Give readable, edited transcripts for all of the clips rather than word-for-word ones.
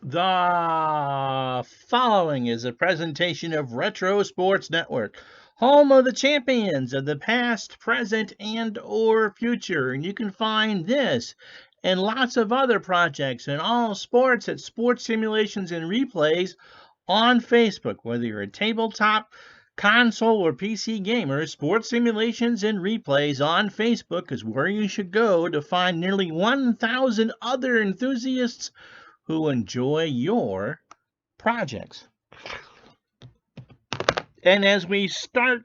The following is a presentation of Retro Sports Network, home of the champions of the past, present, and or future. And you can find this and lots of other projects in all sports at Sports Simulations and Replays on Facebook. Whether you're a tabletop, console, or PC gamer, Sports Simulations and Replays on Facebook is where you should go to find nearly 1,000 other enthusiasts who enjoy your projects. And as we start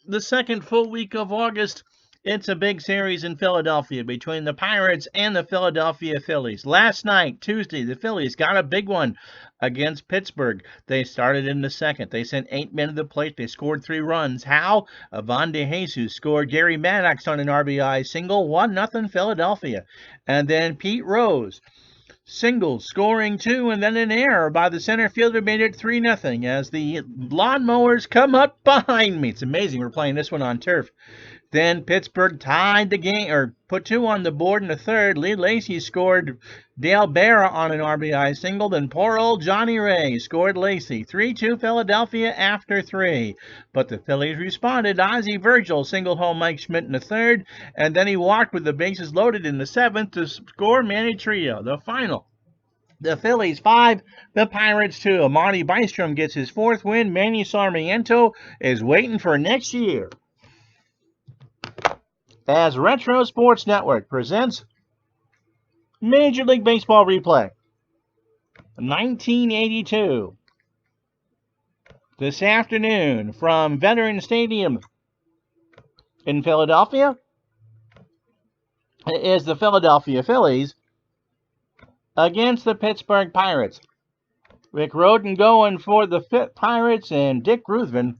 the second full week of August, it's a big series in Philadelphia between the Pirates and the Philadelphia Phillies. Last night, Tuesday, the Phillies got a big one against Pittsburgh. They started in the second. They sent 8 men to the plate. They scored 3 runs. How? Ivan DeJesus scored. Gary Maddox on an RBI single. 1-0 Philadelphia. And then Pete Rose single, scoring 2, and then an error by the center fielder made it 3-0 as the lawnmowers come up behind me. It's amazing we're playing this one on turf. Then Pittsburgh tied the game, or put 2 on the board in the third. Lee Lacy scored Dale Berra on an RBI single. Then poor old Johnny Ray scored Lacy. 3-2 Philadelphia after 3. But the Phillies responded. Ozzie Virgil singled home Mike Schmidt in the third. And then he walked with the bases loaded in the seventh to score Manny Trio. The final. The Phillies 5, the Pirates 2. Monty Bystrom gets his 4th win. Manny Sarmiento is waiting for next year. As Retro Sports Network presents Major League Baseball Replay 1982. This afternoon from Veterans Stadium in Philadelphia is the Philadelphia Phillies against the Pittsburgh Pirates. Rick Rhoden going for the Pirates and Dick Ruthven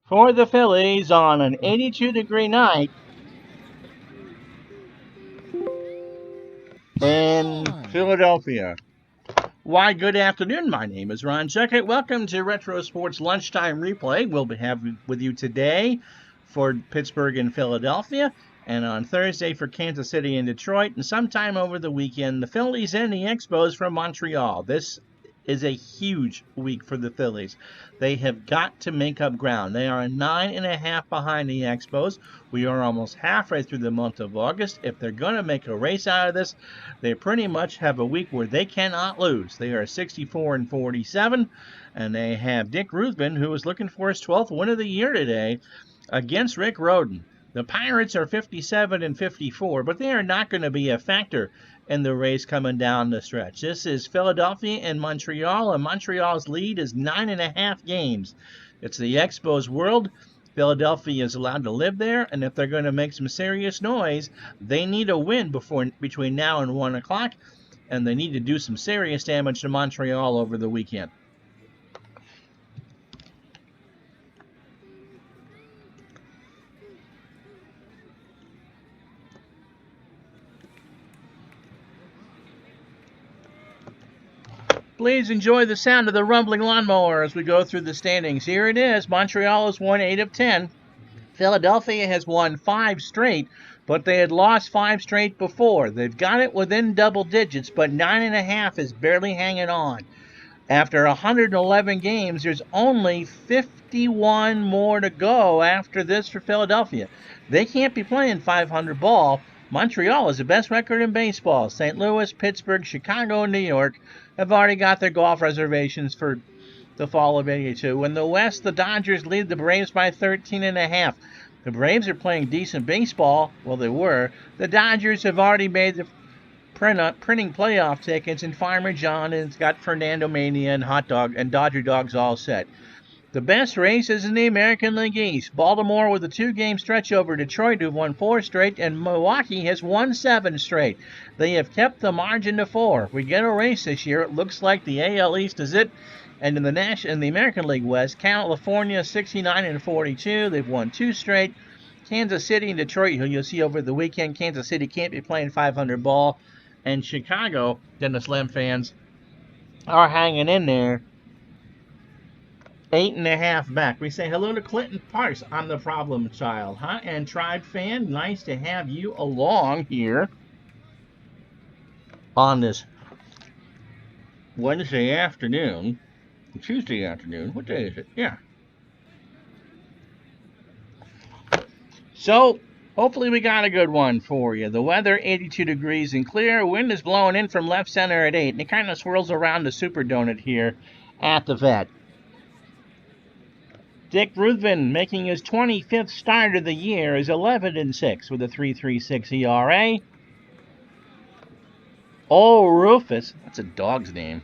for the Phillies on an 82-degree night in Philadelphia. Why, good afternoon. My name is Ron Checkett. Welcome to Retro Sports Lunchtime Replay. We'll be having with you today for Pittsburgh and Philadelphia, and on Thursday for Kansas City and Detroit, and sometime over the weekend, the Phillies and the Expos from Montreal. This is a huge week for the Phillies. They have got to make up ground. They are a 9.5 behind the Expos. We are almost halfway through the month of August. If they're going to make a race out of this, they pretty much have a week where they cannot lose. They are 64-47, and they have Dick Ruthven, who is looking for his 12th win of the year today, against Rick Rhoden. The Pirates are 57-54, but they are not going to be a factor in the race coming down the stretch. This is Philadelphia and Montreal, and Montreal's lead is 9.5 games. It's the Expos world. Philadelphia is allowed to live there, and if they're going to make some serious noise, they need a win between now and 1 o'clock, and they need to do some serious damage to Montreal over the weekend. Please enjoy the sound of the rumbling lawnmower as we go through the standings. Here it is. Montreal has won 8 of 10. Philadelphia has won 5 straight, but they had lost 5 straight before. They've got it within double digits, but 9.5 is barely hanging on. After 111 games, there's only 51 more to go after this for Philadelphia. They can't be playing 500 ball. Montreal is the best record in baseball. St. Louis, Pittsburgh, Chicago, and New York have already got their golf reservations for the fall of 82. In the West, the Dodgers lead the Braves by 13.5. The Braves are playing decent baseball. Well, they were. The Dodgers have already made the printing playoff tickets, and Farmer John has got Fernando Mania and Hot Dog and Dodger Dogs all set. The best race is in the American League East. Baltimore with a 2-game stretch over Detroit, who've won 4 straight, and Milwaukee has won 7 straight. They have kept the margin to 4. We get a race this year. It looks like the AL East is it. And in the American League West, California 69-42. They've won 2 straight. Kansas City and Detroit, who you'll see over the weekend. Kansas City can't be playing 500 ball. And Chicago, Dennis Lem fans, are hanging in there. 8.5 back. We say hello to Clinton Parks. I'm the problem child, huh? And Tribe fan, nice to have you along here on this Wednesday afternoon, Tuesday afternoon. What day is it? Yeah. So, hopefully we got a good one for you. The weather, 82 degrees and clear. Wind is blowing in from left center at 8, and it kind of swirls around the super donut here at the vet. Dick Ruthven, making his 25th start of the year, is 11-6 with a 3.36 ERA. Oh, Rufus, that's a dog's name.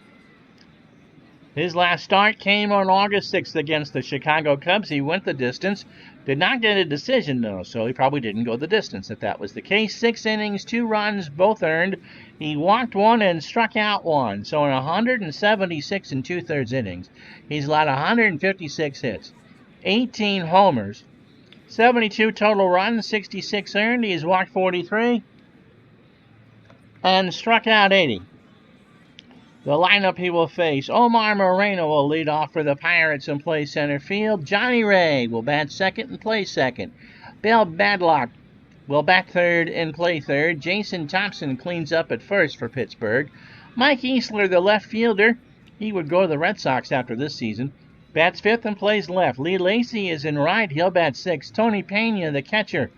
His last start came on August 6th against the Chicago Cubs. He went the distance. Did not get a decision, though, so he probably didn't go the distance if that was the case. 6 innings, 2 runs, both earned. He walked 1 and struck out 1. So in 176 and 2/3 innings, he's allowed 156 hits, 18 homers, 72 total runs, 66 earned. He's walked 43 and struck out 80. The lineup he will face: Omar Moreno will lead off for the Pirates and play center field. Johnny Ray will bat second and play second. Bill Badlock will bat third and play third. Jason Thompson cleans up at first for Pittsburgh. Mike Easler, the left fielder, he would go to the Red Sox after this season, bats fifth and plays left. Lee Lacy is in right. He'll bat sixth. Tony Pena, the catcher,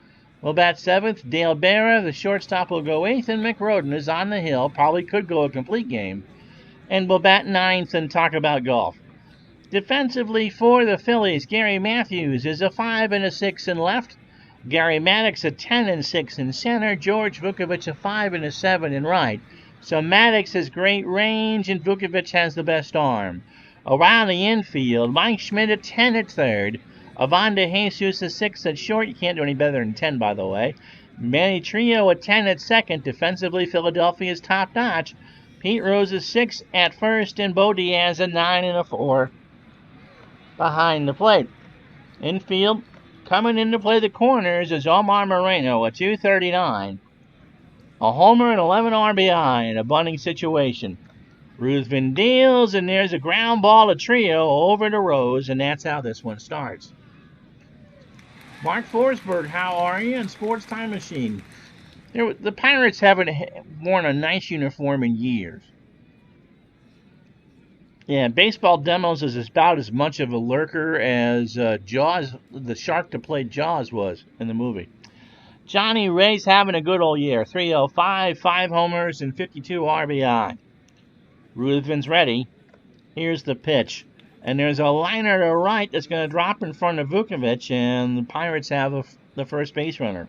will bat seventh. Dale Berra, the shortstop, will go eighth. And Mick Rhoden is on the hill. Probably could go a complete game, and will bat ninth and talk about golf. Defensively for the Phillies, Gary Matthews is a 5 and a 6 in left. Gary Maddox a 10 and 6 in center. George Vukovic a 5 and a 7 in right. So Maddox has great range and Vukovic has the best arm. Around the infield, Mike Schmidt a 10 at third. Avon De Jesus a 6 at short. You can't do any better than 10, by the way. Manny Trio a 10 at second. Defensively, Philadelphia is top notch. Pete Rose is 6 at first, and Bo Diaz a 9 and a 4 behind the plate. Infield, coming in to play the corners, is Omar Moreno, a 239. A homer and 11 RBI in a bunting situation. Ruthven deals, and there's a ground ball to Trio over to Rose, and that's how this one starts. Mark Forsberg, how are you? And Sports Time Machine. The Pirates haven't worn a nice uniform in years. Yeah, Baseball Demos is about as much of a lurker as Jaws, the shark that played Jaws, was in the movie. Johnny Ray's having a good old year. 305, 5 homers, and 52 RBI. Ruthven's ready. Here's the pitch. And there's a liner to right that's going to drop in front of Vukovic, and the Pirates have the first base runner.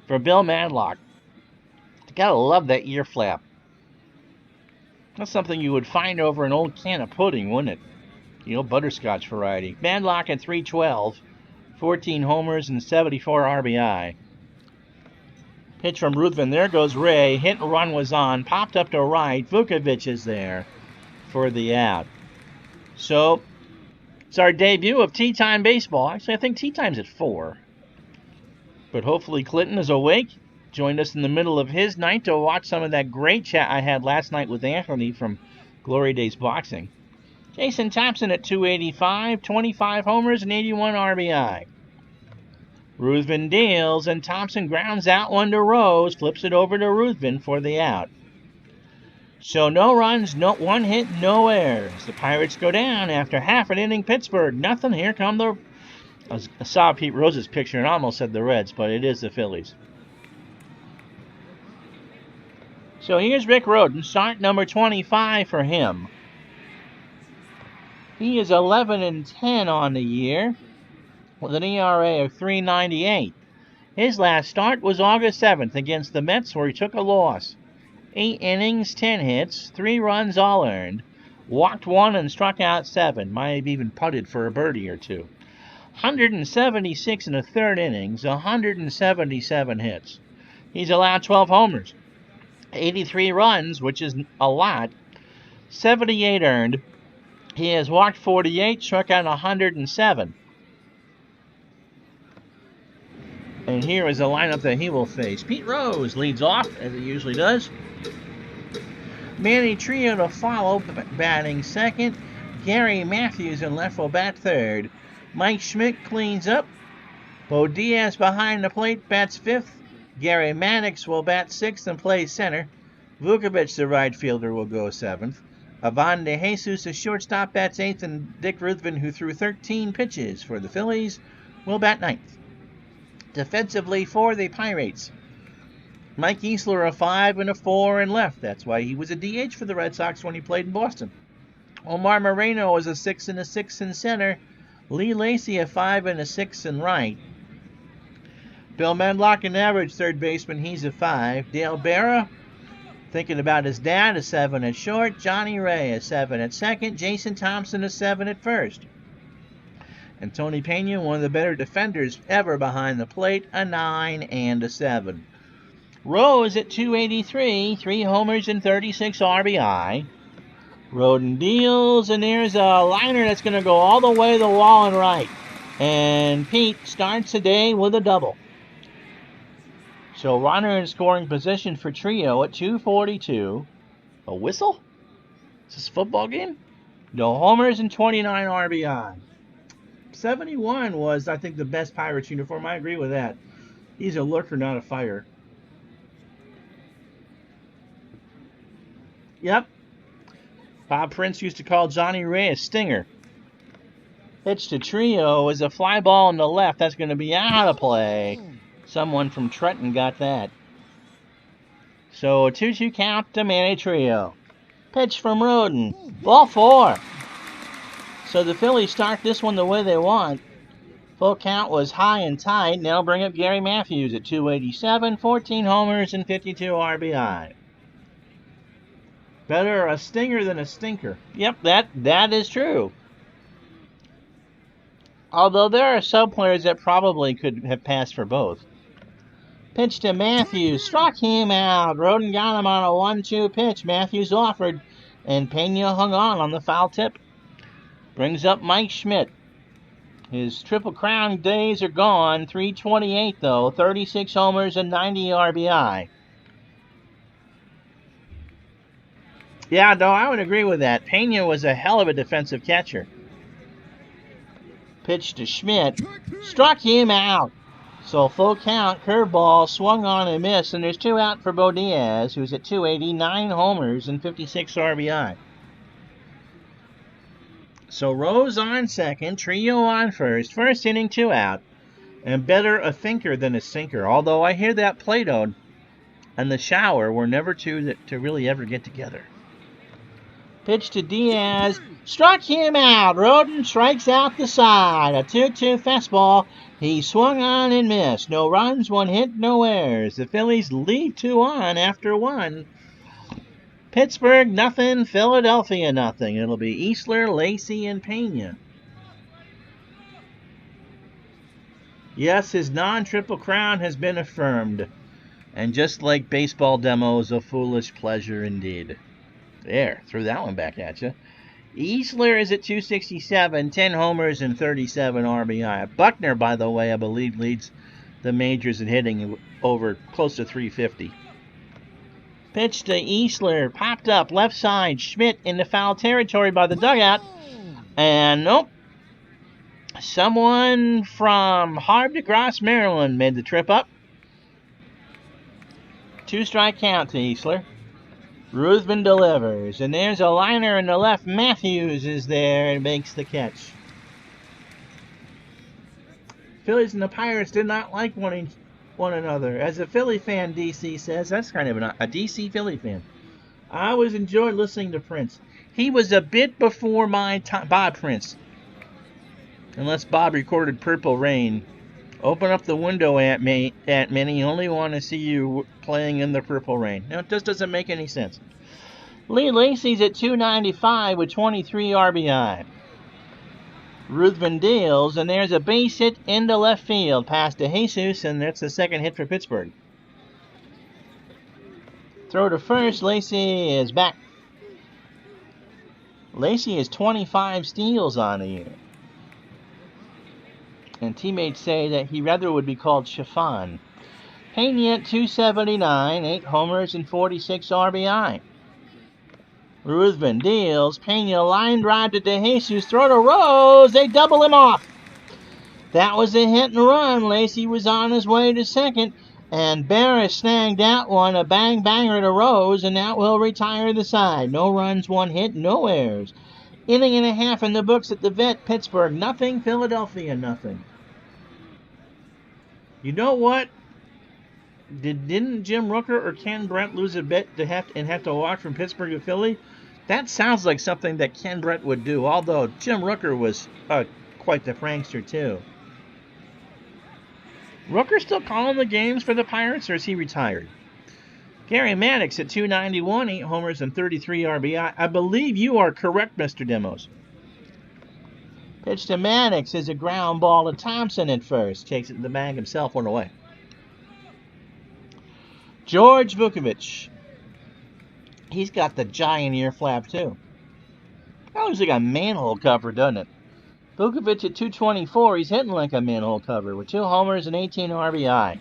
For Bill Madlock, you gotta love that ear flap. That's something you would find over an old can of pudding, wouldn't it? The old butterscotch variety. Madlock at 312, 14 homers and 74 RBI. Pitch from Ruthven. There goes Ray. Hit and run was on. Popped up to right. Vukovic is there for the out. So, it's our debut of Tea Time Baseball. Actually, I think Tea Time's at 4. But hopefully Clinton is awake. Joined us in the middle of his night to watch some of that great chat I had last night with Anthony from Glory Days Boxing. Jason Thompson at 285, 25 homers and 81 RBI. Ruthven deals, and Thompson grounds out one to Rose, flips it over to Ruthven for the out. So no runs, no 1 hit, no errors. The Pirates go down after half an inning. Pittsburgh, nothing. Here come the... I saw Pete Rose's picture and almost said the Reds, but it is the Phillies. So here's Rick Rhoden, start number 25 for him. He is 11 and 10 on the year with an ERA of 3.98. His last start was August 7th against the Mets, where he took a loss. 8 innings, 10 hits, 3 runs all earned. Walked 1 and struck out 7. Might have even putted for a birdie or two. 176 in the third innings, 177 hits. He's allowed 12 homers, 83 runs, which is a lot, 78 earned. He has walked 48, struck out 107. And here is the lineup that he will face. Pete Rose leads off, as he usually does. Manny Trio to follow, batting second. Gary Matthews in left will bat third. Mike Schmidt cleans up. Bo Diaz behind the plate bats fifth. Gary Maddox will bat sixth and play center. Vukovic, the right fielder, will go seventh. Ivan De Jesus, a shortstop, bats 8th, and Dick Ruthven, who threw 13 pitches for the Phillies, will bat 9th. Defensively for the Pirates, Mike Easler, a 5 and a 4 in left. That's why he was a DH for the Red Sox when he played in Boston. Omar Moreno is a 6 and a 6 in center. Lee Lacy, a 5 and a 6 in right. Bill Medlock, an average third baseman, he's a 5. Dale Berra, thinking about his dad, a 7 at short. Johnny Ray, a 7 at second. Jason Thompson, a 7 at first. And Tony Pena, one of the better defenders ever behind the plate, a 9 and a 7. Rose at 283, 3 homers and 36 RBI. Rhoden deals, and there's a liner that's going to go all the way to the wall and right. And Pete starts the day with a double. So runner in scoring position for Trio at 242. A whistle? Is this a football game? No homers and 29 RBI. 71 was, I think, the best Pirates uniform. I agree with that. He's a lurker, not a fighter. Yep. Bob Prince used to call Johnny Ray a stinger. Pitch to Trio is a fly ball on the left. That's going to be out of play. Someone from Trenton got that. So a 2-2 count to Manny Trio. Pitch from Rhoden. Ball 4. So the Phillies start this one the way they want. Full count was high and tight. Now bring up Gary Matthews at 287, 14 homers and 52 RBI. Better a stinger than a stinker. Yep, that is true. Although there are some players that probably could have passed for both. Pitch to Matthews. Struck him out. Rhoden got him on a 1-2 pitch. Matthews offered, and Pena hung on the foul tip. Brings up Mike Schmidt. His Triple Crown days are gone. 328, though. 36 homers and 90 RBI. Yeah, no, I would agree with that. Pena was a hell of a defensive catcher. Pitch to Schmidt. Struck him out. So full count, curveball, swung on and missed, and there's 2 out for Bo Diaz, who's at 289 homers and 56 RBI. So Rose on second, Trio on first. First inning, 2 out. And better a thinker than a sinker. Although I hear that Plato and the shower were never two to really ever get together. Pitch to Diaz. Struck him out. Rhoden strikes out the side. A 2-2 fastball. He swung on and missed. No runs, 1 hit, no errors. The Phillies lead 2 on after 1. Pittsburgh, nothing. Philadelphia, nothing. It'll be Easler, Lacy, and Pena. Yes, his non-triple crown has been affirmed. And just like baseball demos, a foolish pleasure indeed. There, threw that one back at you. Easler is at 267, 10 homers and 37 RBI. Buckner, by the way, I believe leads the majors in hitting over close to 350. Pitch to Easler, popped up, left side. Schmidt in the foul territory by the dugout. And nope. Someone from Havre de Grace, Maryland made the trip up. 2-strike count to Easler. Ruthven delivers, and there's a liner in the left. Matthews is there and makes the catch. Phillies and the Pirates did not like one another. As a Philly fan, DC says, that's kind of a DC Philly fan. I always enjoyed listening to Prince. He was a bit before my time, Bob Prince. Unless Bob recorded Purple Rain. Open up the window at me, Minnie. Only want to see you playing in the Purple Rain. Now, it just doesn't make any sense. Lee Lacy's at 295 with 23 RBI. Ruthven deals, and there's a base hit into left field. Pass to Jesus, and that's the second hit for Pittsburgh. Throw to first. Lacy is back. Lacy has 25 steals on the year. And teammates say that he rather would be called Chiffon. Pena at 279, 8 homers and 46 RBI. Ruthven deals. Pena line drive to DeJesus. Throw to Rose. They double him off. That was a hit and run. Lacy was on his way to second. And Barris snagged that one, a bang-banger to Rose, and that will retire the side. No runs, 1 hit, no errors. Inning and a half in the books at the vet. Pittsburgh nothing, Philadelphia nothing. You know what? Didn't Jim Rooker or Ken Brett lose a bet to have to walk from Pittsburgh to Philly? That sounds like something that Ken Brett would do, although Jim Rooker was quite the prankster, too. Rooker still calling the games for the Pirates, or is he retired? Gary Maddox at 291, 8 homers and 33 RBI. I believe you are correct, Mr. Demos. Pitch to Maddox is a ground ball to Thompson at first. Takes it in the bag himself, 1 away. George Vukovic. He's got the giant ear flap, too. That looks like a manhole cover, doesn't it? Vukovic at 224, he's hitting like a manhole cover with 2 homers and 18 RBI.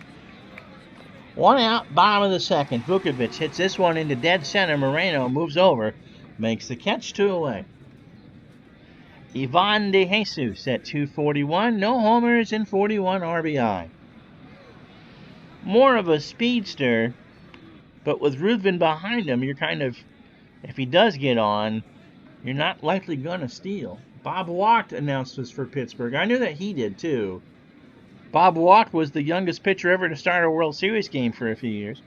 1 out, bottom of the second. Vukovic hits this one into dead center. Moreno moves over, makes the catch, 2 away. Ivan De Jesus at 241, no homers and 41 RBI. More of a speedster, but with Rhoden behind him, you're kind of, if he does get on, you're not likely going to steal. Bob Wacht announced this for Pittsburgh. I knew that he did, too. Bob Wacht was the youngest pitcher ever to start a World Series game for a few years.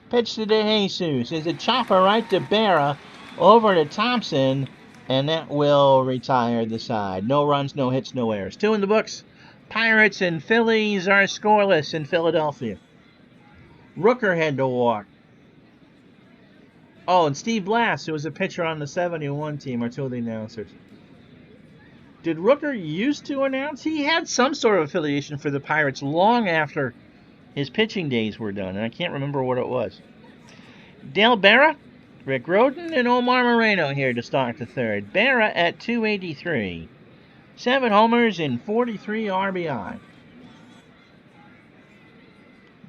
Pitch to De Jesus is a chopper right to Berra, over to Thompson, and that will retire the side. No runs, no hits, no errors. 2 in the books. Pirates and Phillies are scoreless in Philadelphia. Rooker had to walk. Oh, and Steve Blass, who was a pitcher on the 71 team, are 2 of the announcers. Did Rooker used to announce? He had some sort of affiliation for the Pirates long after his pitching days were done, and I can't remember what it was. Dale Berra, Rick Rhoden, and Omar Moreno here to start the third. Berra at 283. 7 homers and 43 RBI.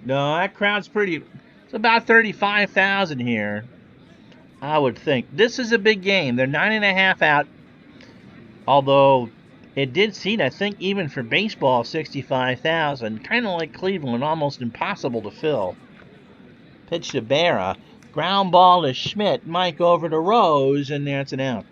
No, that crowd's pretty... It's about 35,000 here, I would think. This is a big game. They're 9.5 out. Although it did seat, I think, even for baseball, 65,000. Kind of like Cleveland, almost impossible to fill. Pitch to Berra. Ground ball to Schmidt. Mike over to Rose, and that's an out.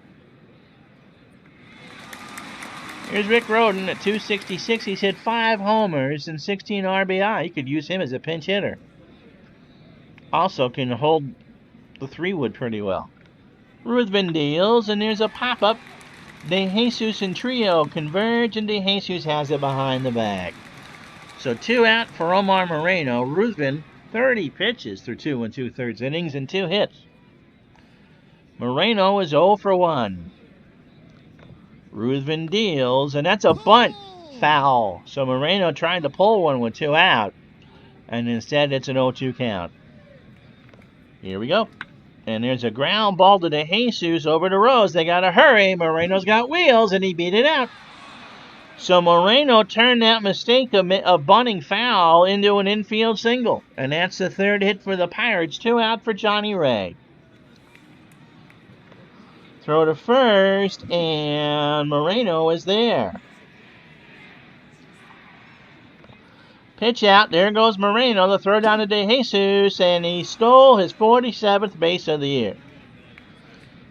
Here's Rick Rhoden at 266. He's hit 5 homers and 16 RBI. You could use him as a pinch hitter. Also can hold the 3-wood pretty well. Rhoden deals, and there's a pop-up. De Jesus and Trio converge, and De Jesus has it behind the bag. So 2 out for Omar Moreno. Rhoden, 30 pitches through 2 2/3 innings and 2 hits. Moreno is 0 for 1. Rhoden deals, and that's a bunt foul. So Moreno tried to pull one with 2 out, and instead it's an 0-2 count. Here we go. And there's a ground ball to De Jesus over to Rose. They got to hurry. Moreno's got wheels, and he beat it out. So Moreno turned that mistake of bunting foul into an infield single. And that's the 3rd hit for the Pirates. 2 out for Johnny Ray. Throw to first, and Moreno is there. Pitch out, there goes Moreno, the throw down to De Jesus, and he stole his 47th base of the year.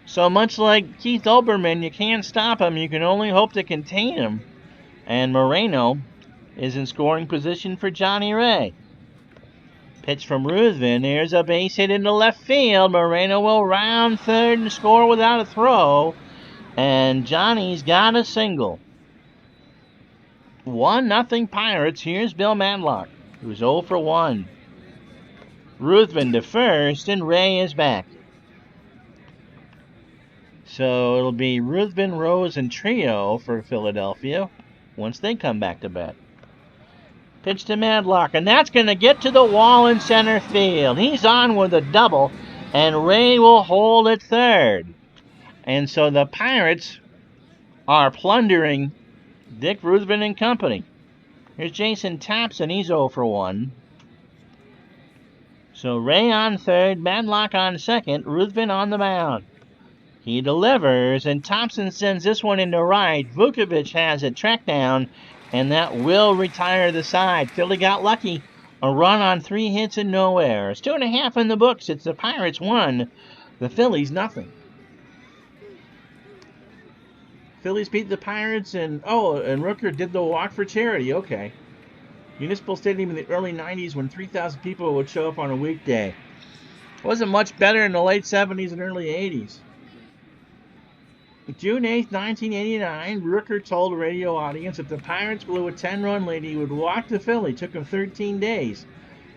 So much like Keith Olbermann, you can't stop him, you can only hope to contain him. And Moreno is in scoring position for Johnny Ray. Pitch from Rhoden, there's a base hit into left field. Moreno will round third and score without a throw. And Johnny's got a single. 1-0 Pirates. Here's Bill Madlock, who's 0 for 1. Rhoden to first, and Ray is back. So it'll be Rhoden, Rose, and Trio for Philadelphia once they come back to bat. Pitch to Madlock, and that's going to get to the wall in center field. He's on with a double, and Ray will hold at third. And so the Pirates are plundering Dick Rhoden and company. Here's Jason Thompson. He's 0 for 1. So Ray on third, Madlock on second, Rhoden on the mound. He delivers, and Thompson sends this one into right. Vukovic has it tracked down, and that will retire the side. Philly got lucky. A run on 3 hits and no errors. 2.5 in the books. It's the Pirates 1, the Phillies nothing. Phillies beat the Pirates, and Rooker did the walk for charity. Okay. Municipal Stadium in the early 90s when 3,000 people would show up on a weekday. Wasn't much better in the late 70s and early 80s. June 8, 1989, Rooker told a radio audience if the Pirates blew a 10-run lead, he would walk to Philly. It took him 13 days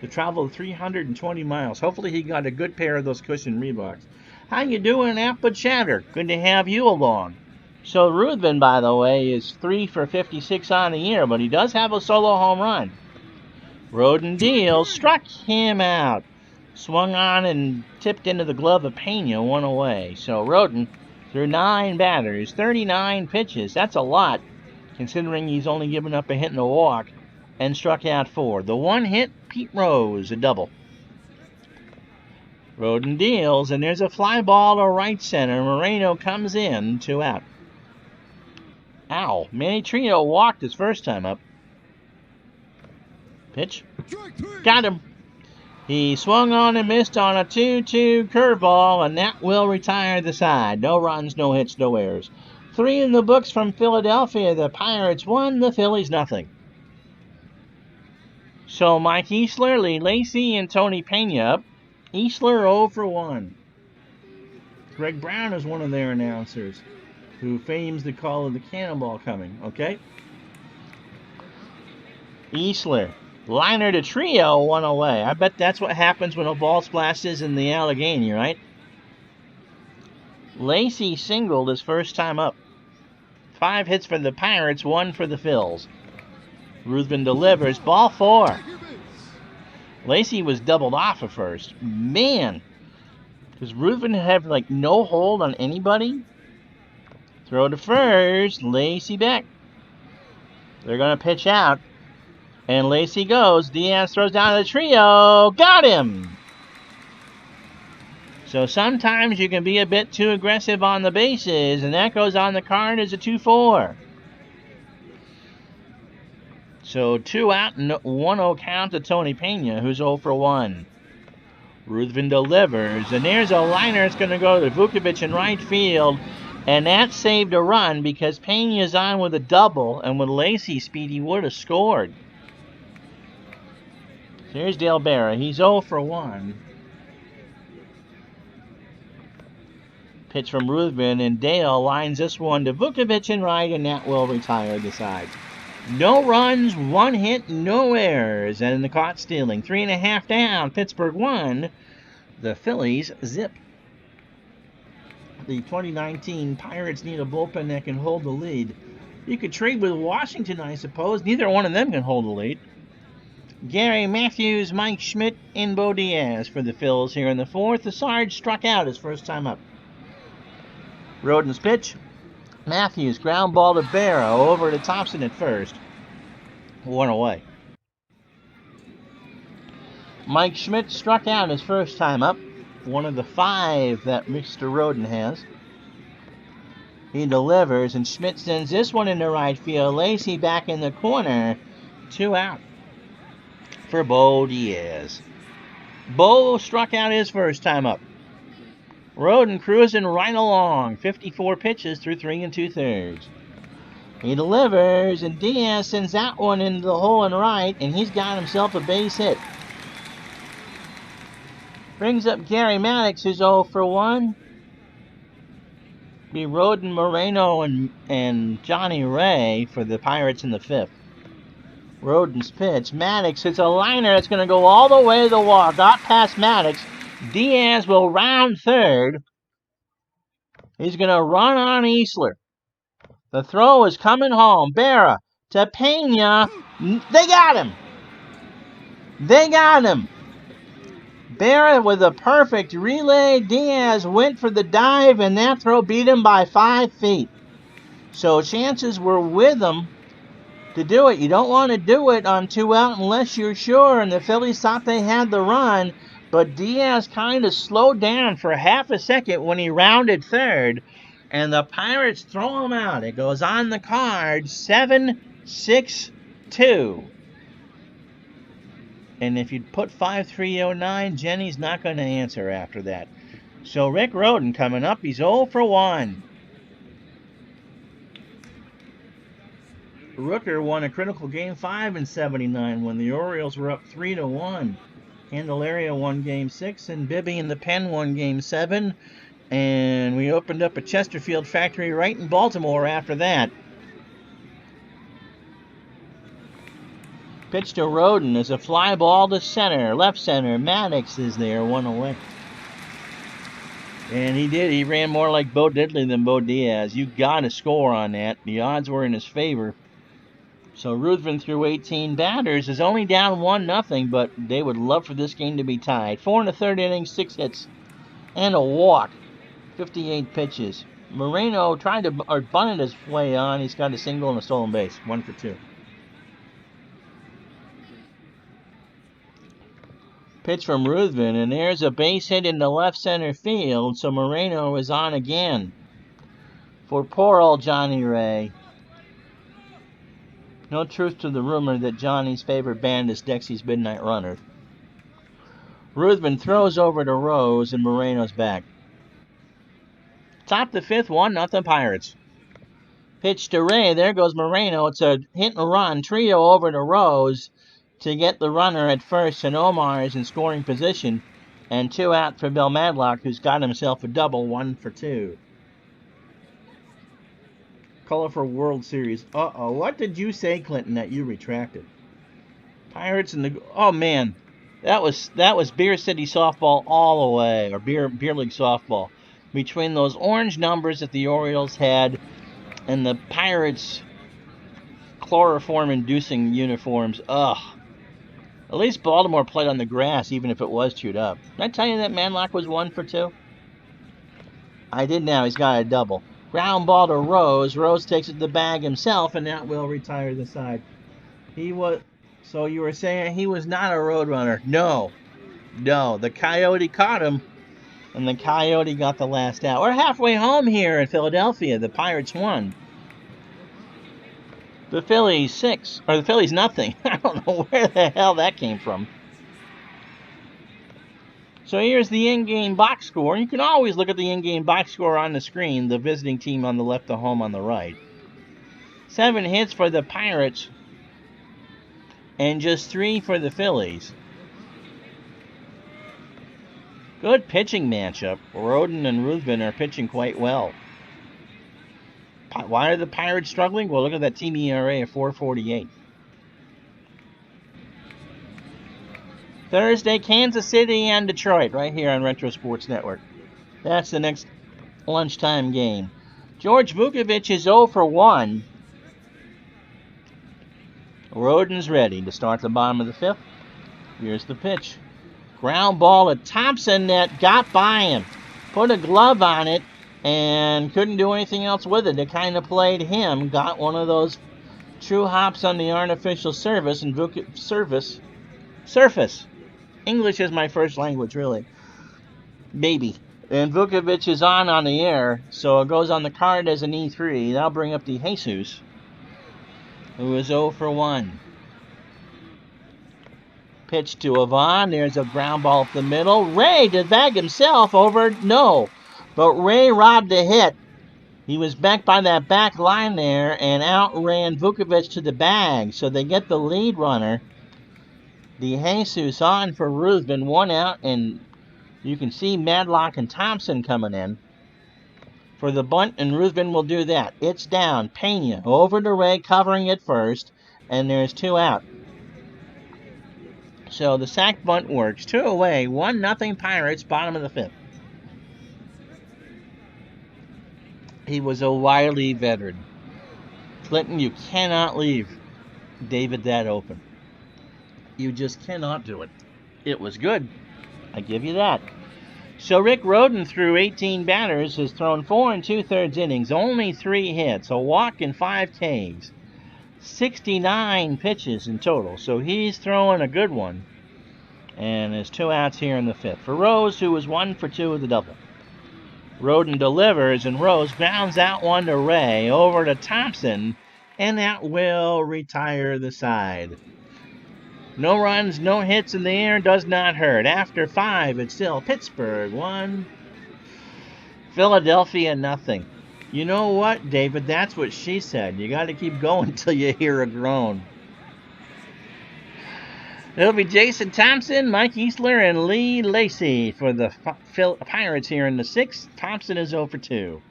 to travel 320 miles. Hopefully he got a good pair of those cushion Reeboks. How you doing, Untitled Chapter? Good to have you along. So Rhoden, by the way, is 3 for 56 on the year, but he does have a solo home run. Rhoden deals, struck him out. Swung on and tipped into the glove of Pena, 1 away. So Rhoden threw 9 batters, 39 pitches. That's a lot, considering he's only given up a hit and a walk, and struck out 4. The 1 hit, Pete Rose, a double. Rhoden deals, and there's a fly ball to right center. Moreno comes in, 2 out. Ow. Manny Trio walked his first time up. Pitch. Got him. He swung on and missed on a 2-2 curveball, and that will retire the side. No runs, no hits, no errors. 3 in the books from Philadelphia. The Pirates 1, the Phillies nothing. So Mike Easler, Lee Lacy, and Tony Pena up. Easler 0 for 1. Greg Brown is one of their announcers, who fames the call of the cannonball coming, okay? Easler, liner to Trio, 1 away. I bet that's what happens when a ball splashes in the Allegheny, right? Lacy singled his first time up. 5 hits for the Pirates, 1 for the Phils. Ruthven delivers, ball 4. Lacy was doubled off at first. Man, does Ruthven have no hold on anybody? Throw to first, Lacy back. They're going to pitch out. And Lacy goes. Diaz throws down to the Trio. Got him! So sometimes you can be a bit too aggressive on the bases, and that goes on the card as a 2-4. So 2 out and 1-0 count to Tony Pena, who's 0 for 1. Ruthven delivers, and there's a liner that's going to go to Vukovic in right field. And that saved a run because Pena's on with a double, and with Lacy's speed, he would have scored. Here's Dale Berra. He's 0 for 1. Pitch from Ruthven, and Dale lines this one to Vukovic in right, and that will retire the side. No runs, 1 hit, no errors, and the caught stealing. 3.5 down. Pittsburgh 1. The Phillies zip. The 2019 Pirates need a bullpen that can hold the lead. You could trade with Washington, I suppose. Neither one of them can hold the lead. Gary Matthews, Mike Schmidt, and Bo Diaz for the Phils here in the 4th. The Sarge struck out his first time up. Rhoden's pitch. Matthews, ground ball to Barrow, over to Thompson at first. 1 away. Mike Schmidt struck out his first time up. One of the 5 that Mr. Rhoden has. He delivers, and Schmidt sends this one into right field. Lacy back in the corner. 2 out for Bo Diaz. Bo struck out his first time up. Rhoden cruising right along. 54 pitches through 3 2/3. He delivers, and Diaz sends that one into the hole and right, and he's got himself a base hit. Brings up Gary Maddox, who's 0 for 1. Be Rhoden, Moreno, and Johnny Ray for the Pirates in the 5th. Rhoden's pitch. Maddox hits a liner that's going to go all the way to the wall. Got past Maddox. Diaz will round third. He's going to run on Easler. The throw is coming home. Berra to Pena. They got him. They got him. Berra with a perfect relay. Diaz went for the dive, and that throw beat him by 5 feet. So chances were with him to do it. You don't want to do it on 2 out unless you're sure, and the Phillies thought they had the run, but Diaz kind of slowed down for half a second when he rounded third, and the Pirates throw him out. It goes on the card, 7-6-2. And if you put 5309, Jenny's not going to answer after that. So Rick Rhoden coming up. He's 0 for 1. Rooker won a critical Game 5 in '79 when the Orioles were up 3-1. Candelaria won Game 6, and Bibby and the Pen won Game 7. And we opened up a Chesterfield factory right in Baltimore after that. Pitch to Rhoden is a fly ball to center. Left center. Maddox is there, 1 away. And he did. He ran more like Bo Diddley than Bo Diaz. You got to score on that. The odds were in his favor. So Ruthven through 18 batters is only down 1-0, but they would love for this game to be tied. 4 1/3 innings, 6 hits, and a walk. 58 pitches. Moreno tried to bunted his way on. He's got a single and a stolen base. 1 for 2. Pitch from Ruthven, and there's a base hit into left center field, so Moreno is on again. For poor old Johnny Ray. No truth to the rumor that Johnny's favorite band is Dexy's Midnight Runner. Ruthven throws over to Rose, and Moreno's back. Top the 5th, 1-0 Pirates. Pitch to Ray, there goes Moreno. It's a hit and run, trio over to Rose to get the runner at first, and Omar is in scoring position, and 2 out for Bill Madlock, who's got himself a double, 1 for 2. Colorful World Series. Uh-oh, what did you say, Clinton, that you retracted? Pirates and the... Oh, man. That was Beer City softball all the way, or Beer League softball. Between those orange numbers that the Orioles had and the Pirates' chloroform-inducing uniforms. Ugh. At least Baltimore played on the grass, even if it was chewed up. Did I tell you that Madlock was 1 for 2? I did now. He's got a double. Ground ball to Rose. Rose takes it to the bag himself, and that will retire the side. So you were saying he was not a road runner? No. The Coyote caught him, and the Coyote got the last out. We're halfway home here in Philadelphia. The Pirates won. The Phillies 6, or the Phillies nothing. I don't know where the hell that came from. So here's the in-game box score. You can always look at the in-game box score on the screen. The visiting team on the left, the home on the right. 7 hits for the Pirates, and just 3 for the Phillies. Good pitching matchup. Rhoden and Ruthven are pitching quite well. Why are the Pirates struggling? Well, look at that team ERA of 4.48. Thursday, Kansas City and Detroit, right here on Retro Sports Network. That's the next lunchtime game. George Vukovic is 0 for 1. Rhoden's ready to start the bottom of the 5th. Here's the pitch. Ground ball to Thompson that got by him. Put a glove on it and couldn't do anything else with it. It kind of played him. Got one of those true hops on the artificial surface. English is my first language, really. Maybe. And Vukovic is on the air, so it goes on the card as an E3. That'll bring up the Jesus, who is 0 for 1. Pitch to Yvonne. There's a ground ball up the middle. Ray to bag himself over. No. But Ray robbed a hit. He was back by that back line there and outran Vukovic to the bag. So they get the lead runner. The Jesus on for Ruthven. 1 out, and you can see Madlock and Thompson coming in for the bunt, and Ruthven will do that. It's down. Pena over to Ray, covering it first, and there's 2 out. So the sack bunt works. 2 away. 1-0 Pirates, bottom of the 5th. He was a wily veteran. Clinton, you cannot leave David that open. You just cannot do it. It was good. I give you that. So Rick Rhoden, through 18 batters, has thrown 4 2/3 innings, only 3 hits, a walk and 5 Ks. 69 pitches in total, so he's throwing a good one. And there's 2 outs here in the 5th. For Rose, who was 1 for 2 with the double. Rhoden delivers, and Rose grounds out one to Ray, over to Thompson, and that will retire the side. No runs, no hits in the air does not hurt. After 5, it's still Pittsburgh 1, Philadelphia nothing. You know what, David? That's what she said. You got to keep going till you hear a groan. It'll be Jason Thompson, Mike Easler, and Lee Lacey for the Pirates here in the 6th. Thompson is 0 for 2.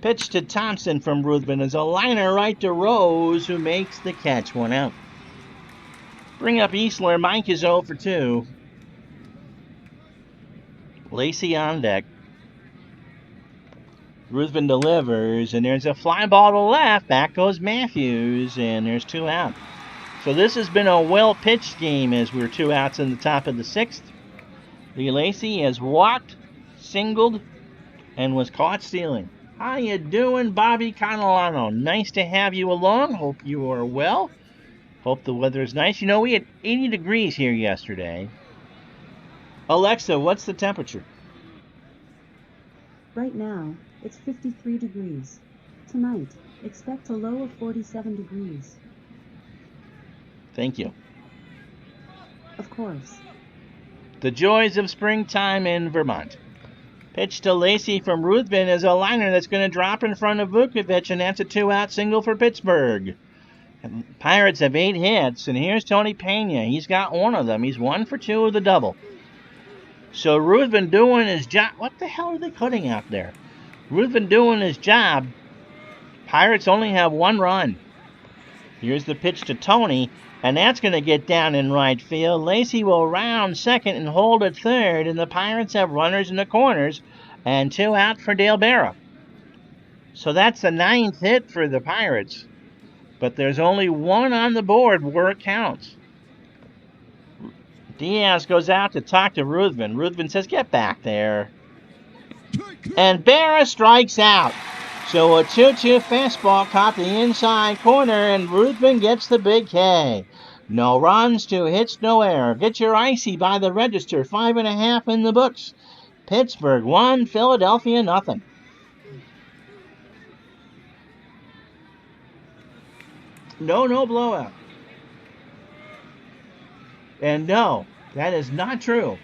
Pitch to Thompson from Rhoden is a liner right to Rose, who makes the catch. 1 out. Bring up Easler. Mike is 0 for 2. Lacey on deck. Rhoden delivers, and there's a fly ball to left. Back goes Matthews, and there's 2 out. So this has been a well-pitched game as we're 2 outs in the top of the 6th. Lee Lacey has walked, singled, and was caught stealing. How you doing, Bobby Catalano? Nice to have you along. Hope you are well. Hope the weather is nice. You know, we had 80 degrees here yesterday. Alexa, what's the temperature? Right now, it's 53 degrees. Tonight, expect a low of 47 degrees. Thank you. Of course. The joys of springtime in Vermont. Pitch to Lacey from Rhoden is a liner that's going to drop in front of Vukovic, and that's a 2-out single for Pittsburgh. Pirates have 8 hits, and here's Tony Pena. He's got 1 of them. He's 1 for 2 with the double. So Rhoden doing his job. What the hell are they cutting out there? Rhoden doing his job. Pirates only have 1 run. Here's the pitch to Tony, and that's going to get down in right field. Lacey will round second and hold at third, and the Pirates have runners in the corners and 2 out for Dale Berra. So that's the 9th hit for the Pirates, but there's only 1 on the board where it counts. Diaz goes out to talk to Rhoden. Rhoden says, "Get back there." And Berra strikes out. So a 2-2 fastball caught the inside corner, and Rhoden gets the big K. No runs, 2 hits, no error. Get your icy by the register. 5.5 in the books. Pittsburgh 1, Philadelphia nothing. No blowout. And no, that is not true.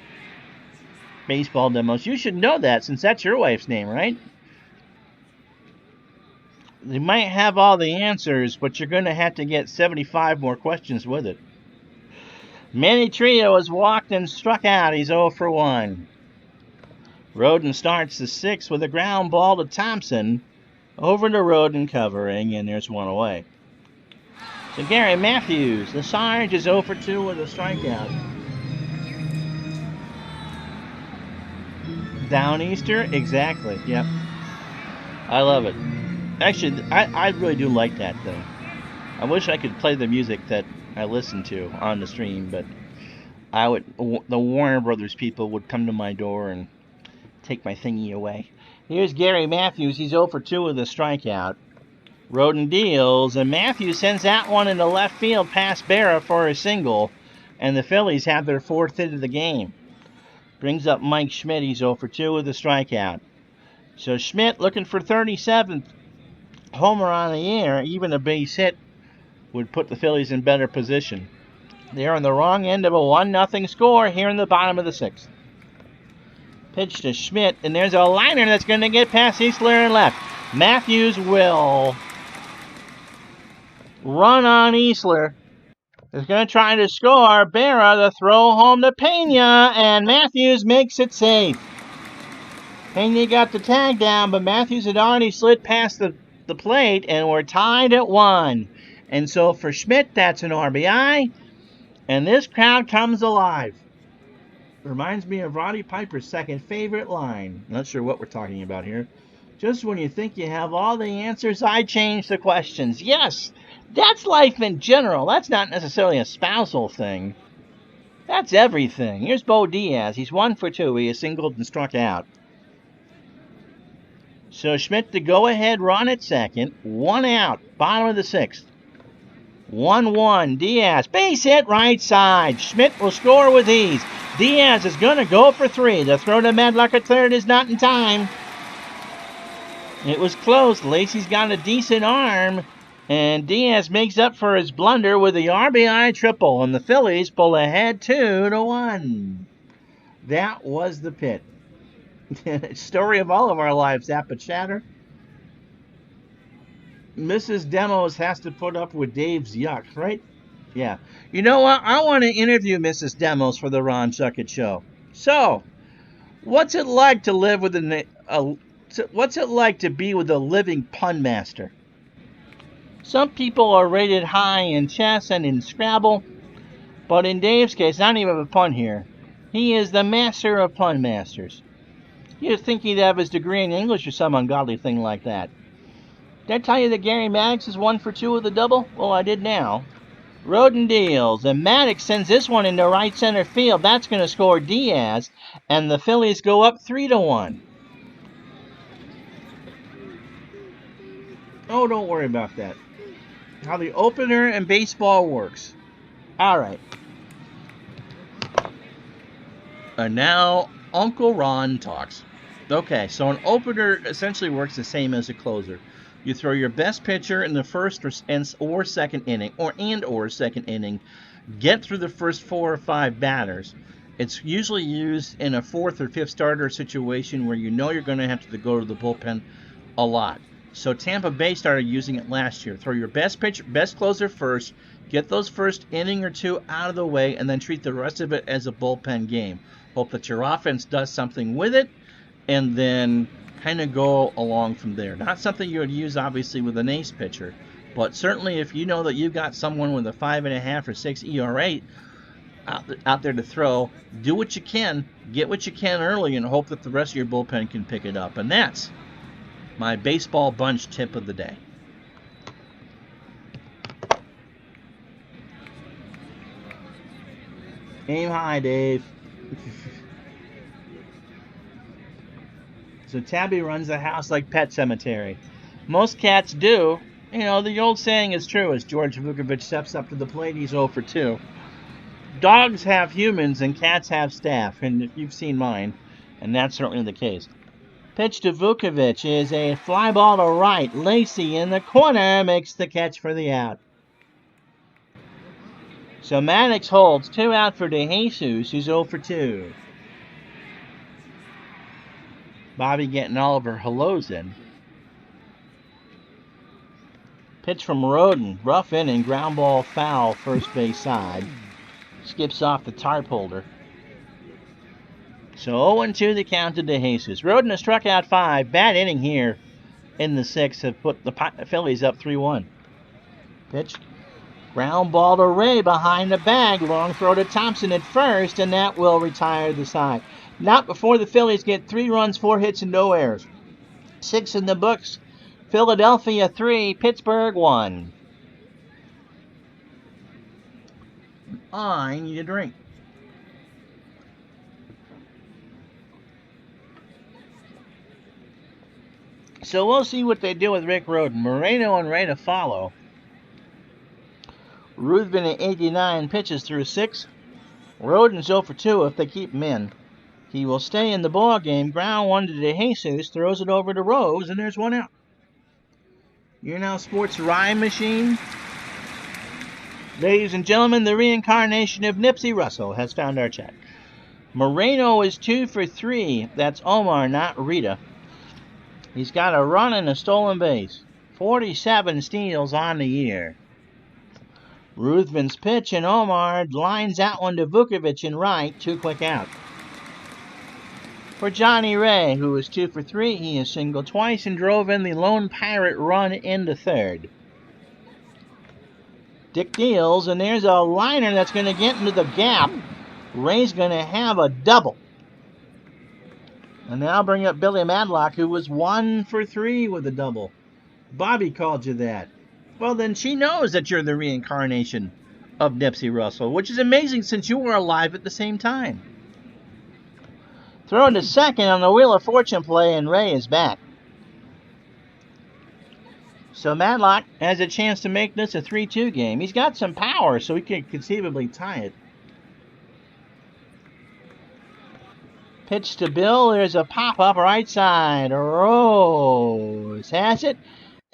Baseball Demos. You should know that since that's your wife's name, right? You might have all the answers, but you're going to have to get 75 more questions with it. Manny Trio has walked and struck out. He's 0 for 1. Rhoden starts the 6th with a ground ball to Thompson. Over to Rhoden covering, and there's 1 away. So Gary Matthews, the Sarge, is 0 for 2 with a strikeout. Downeaster? Exactly, yep. I love it. Actually, I really do like that thing. I wish I could play the music that I listen to on the stream, but the Warner Brothers people would come to my door and take my thingy away. Here's Gary Matthews. He's 0 for 2 with a strikeout. Rhoden deals, and Matthews sends that one into left field past Berra for a single, and the Phillies have their 4th hit of the game. Brings up Mike Schmidt. He's 0 for 2 with a strikeout. So Schmidt looking for 37th homer on the air. Even a base hit would put the Phillies in better position. They're on the wrong end of a 1-0 score here in the bottom of the 6th. Pitch to Schmidt, and there's a liner that's going to get past Easler and left. Matthews will run on Easler. Is going to try to score. Berra, the throw home to Pena, and Matthews makes it safe. Pena got the tag down, but Matthews had already slid past the plate, and we're tied at 1. And so for Schmidt, that's an RBI, and this crowd comes alive. Reminds me of Roddy Piper's second favorite line. Not sure what we're talking about here. Just when you think you have all the answers, I change the questions. Yes, that's life in general. That's not necessarily a spousal thing. That's everything. Here's Bo Diaz. He's 1 for 2. He has singled and struck out. So Schmidt the go-ahead run at second. 1 out. Bottom of the 6th. 1-1. Diaz. Base hit right side. Schmidt will score with ease. Diaz is going to go for 3. The throw to Medlock at third is not in time. It was close. Lacey's got a decent arm. And Diaz makes up for his blunder with the RBI triple, and the Phillies pull ahead 2-1. That was the pit. Story of all of our lives, that but chatter. Mrs. Demos has to put up with Dave's yuck, right? Yeah. You know what? I want to interview Mrs. Demos for the Ron Chuckett Show. So, what's it like to live with what's it like to be with a living pun master? Some people are rated high in chess and in Scrabble, but in Dave's case, not even a pun here. He is the master of pun masters. You'd think he'd have his degree in English or some ungodly thing like that. Did I tell you that Gary Maddox is 1 for 2 with a double? Well, I did now. Rhoden deals, and Maddox sends this one into right center field. That's going to score Diaz, and the Phillies go up 3-1. Oh, don't worry about that. How the opener in baseball works. All right. And now Uncle Ron talks. Okay, so an opener essentially works the same as a closer. You throw your best pitcher in the first or second inning, or second inning, get through the first 4 or 5 batters. It's usually used in a 4th or 5th starter situation where you know you're going to have to go to the bullpen a lot. So Tampa Bay started using it last year. Throw your best closer first, get those first inning or 2 out of the way, and then treat the rest of it as a bullpen game. Hope that your offense does something with it, and then kind of go along from there. Not something you would use, obviously, with an ace pitcher, but certainly if you know that you've got someone with a 5.5 or 6 ERA out there to throw, do what you can, get what you can early, and hope that the rest of your bullpen can pick it up. And that's my baseball bunch tip of the day. Aim high, Dave. So Tabby runs the house like Pet Cemetery. Most cats do. You know, the old saying is true as George Vukovic steps up to the plate. He's 0 for 2. Dogs have humans and cats have staff, and you've seen mine, and that's certainly the case. Pitch to Vukovic is a fly ball to right. Lacey in the corner makes the catch for the out. So Maddox holds 2 out for DeJesus, who's 0 for 2. Bobby getting all of her hellos in. Pitch from Rhoden. Rough inning, ground ball foul, first base side. Skips off the tarp holder. So 0-2 the count to DeJesus. Rhoden has struck out 5. Bad inning here in the 6th have put the Phillies up 3-1. Pitch. Ground ball to Ray behind the bag. Long throw to Thompson at first, and that will retire the side. Not before the Phillies get 3 runs, 4 hits, and no errors. 6 in the books. Philadelphia 3, Pittsburgh 1. I need a drink. So we'll see what they do with Rick Rhoden. Moreno and Ray to follow. Ruthven at 89 pitches through 6. Rhoden's 0 for 2 if they keep him in. He will stay in the ball game. Ground 1 to DeJesus, throws it over to Rose, and there's 1 out. You're now Sports Rhyme Machine. Ladies and gentlemen, the reincarnation of Nipsey Russell has found our chat. Moreno is 2 for 3. That's Omar, not Rita. He's got a run and a stolen base. 47 steals on the year. Ruthven's pitch, and Omar lines out one to Vukovic in right. 2 quick out. For Johnny Ray, who is 2 for 3, he has singled twice and drove in the lone Pirate run into 3rd. Dick deals, and there's a liner that's going to get into the gap. Ray's going to have a double. And now bring up Billy Madlock, who was 1 for 3 with a double. Bobby called you that. Well, then she knows that you're the reincarnation of Nipsey Russell, which is amazing since you were alive at the same time. Thrown to second on the Wheel of Fortune play, and Ray is back. So Madlock has a chance to make this a 3-2 game. He's got some power, so he can conceivably tie it. Pitch to Bill. There's a pop-up right side. Rose has it.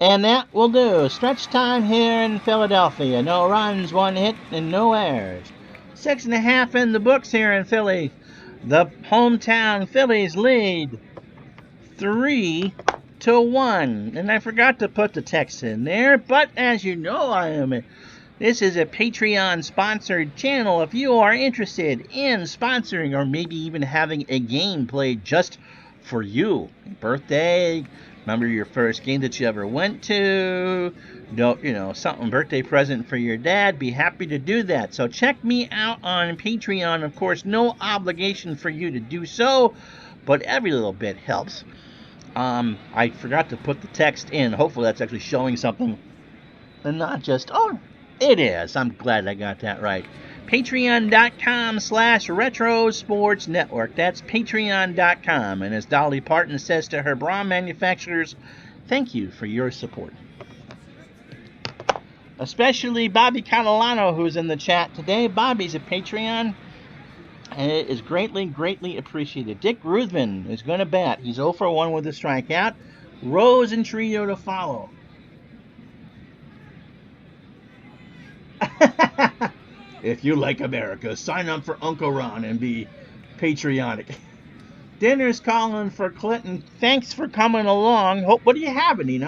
And that will do. Stretch time here in Philadelphia. No runs, 1 hit, and no errors. 6.5 in the books here in Philly. The hometown Phillies lead 3-1. And I forgot to put the text in there, but as you know, this is a Patreon-sponsored channel. If you are interested in sponsoring or maybe even having a game played just for you, birthday, remember your first game that you ever went to, something, birthday present for your dad, be happy to do that. So check me out on Patreon. Of course, no obligation for you to do so, but every little bit helps. I forgot to put the text in. Hopefully that's actually showing something and not just, it is. I'm glad I got that right. Patreon.com/Retro Sports Network. That's Patreon.com. And as Dolly Parton says to her bra manufacturers, thank you for your support. Especially Bobby Catalano, who's in the chat today. Bobby's a Patreon, and it is greatly, greatly appreciated. Dick Ruthven is going to bat. He's 0 for 1 with a strikeout. Rose and Trio to follow. If you like America, sign up for Uncle Ron and be patriotic. Dinner's calling for Clinton. Thanks for coming along. What are you having,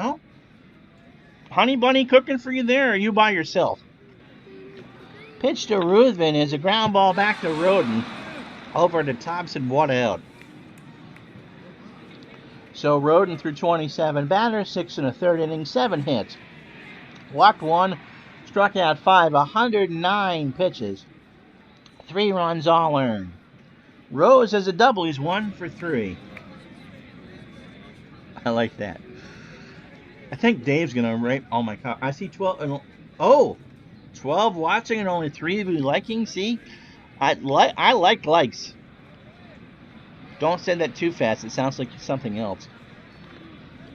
Honey Bunny cooking for you there, or are you by yourself? Pitch to Ruthven is a ground ball back to Rhoden. Over to Thompson, 1 out. So Rhoden through 27 batters, 6 1/3 innings, 7 hits. Walked 1. Struck out 5, 109 pitches. 3 runs all earned. Rose has a double. He's 1 for 3. I like that. I think Dave's going to rate. Oh my God. I see 12. 12 watching and only 3 of you liking. See? I like likes. Don't say that too fast. It sounds like something else.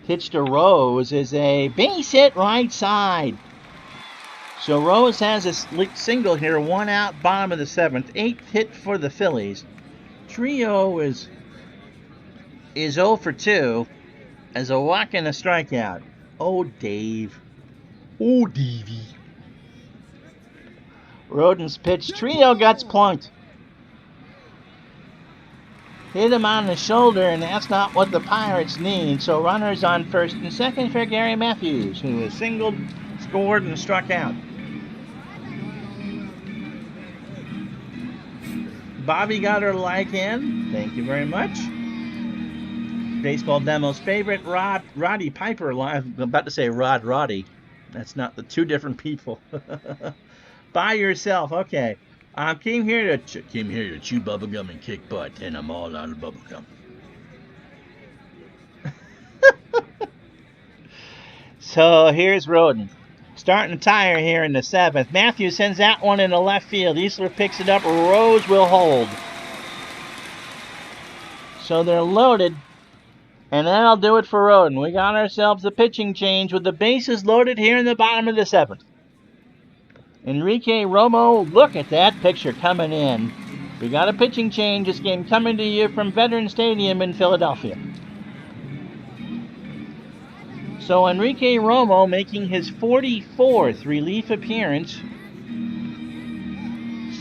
Pitch to Rose is a base hit right side. So Rose has a single here, 1 out, bottom of the 7th, 8th hit for the Phillies. Trio is 0 for 2 as a walk and a strikeout. Oh, Dave. Oh, Davey. Rhoden's pitch. Trio gets plunked. Hit him on the shoulder, and that's not what the Pirates need. So runners on first and second for Gary Matthews, who has singled, scored, and struck out. Bobby got her like in. Thank you very much. Baseball Demo's favorite, Roddy Piper. I'm about to say Roddy. That's not the 2 different people. By yourself. Okay. I came here to chew bubblegum and kick butt, and I'm all out of bubblegum. So here's Rhoden. Starting to tire here in the 7th. Matthews sends that one into left field. Easler picks it up. Rose will hold. So they're loaded. And that'll do it for Rhoden. We got ourselves a pitching change with the bases loaded here in the bottom of the 7th. Enrique Romo, look at that picture coming in. We got a pitching change. This game coming to you from Veterans Stadium in Philadelphia. So Enrique Romo making his 44th relief appearance